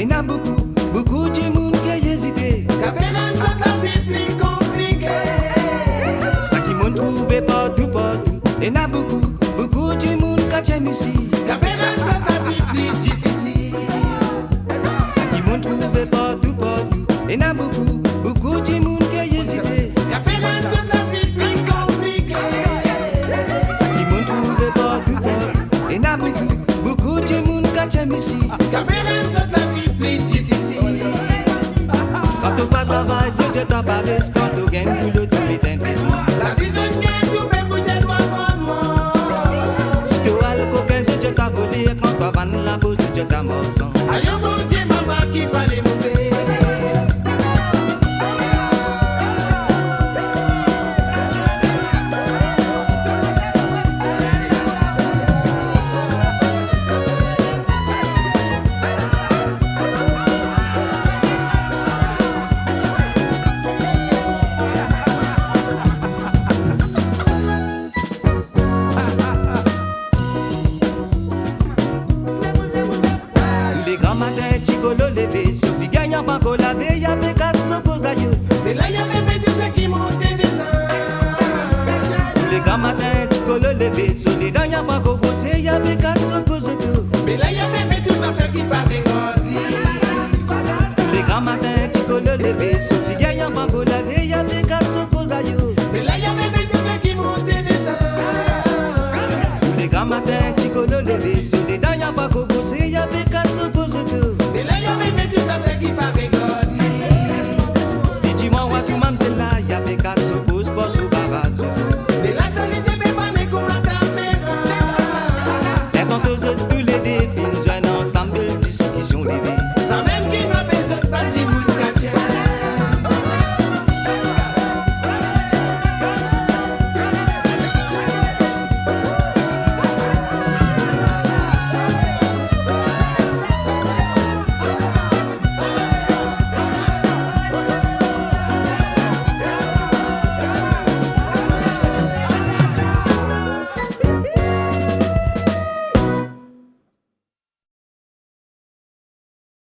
Et n'a beaucoup, beaucoup de monde qui hésité. Capéran, ça t'a plus compliqué. Ça qui m'ont trouvé partout, partout. Et n'a beaucoup, beaucoup de monde qui aime ici. Capéran, ça t'a plus difficile. Ça qui m'ont trouvé partout, partout. Et n'a beaucoup, beaucoup de monde qui hésité. Capéran, ça t'a plus compliqué. Ça qui m'ont trouvé partout, partout. Et n'a beaucoup, beaucoup de monde qui aime ici. Capéran, ça t'a plus difficile. Quand on pas travail, c'est que t'as pas risque. Quand on gagne, tout le temps, il t'inquiète. La saison gagne, tout peut bouger droit pour moi. Si tu as le coquin, c'est que t'as volé. Quand tu vas dans la bouche, c'est que t'as mort sang. Aïe, mon Dieu, maman, qui fallait mourir. Chicolo levé, Sophie gagnant pas coladé, y'a des cas s'opposent à eux. Mais là, y'a même tout ce qui monte et descend. Les grands matins, Chicolo levé, Sophie gagnant pas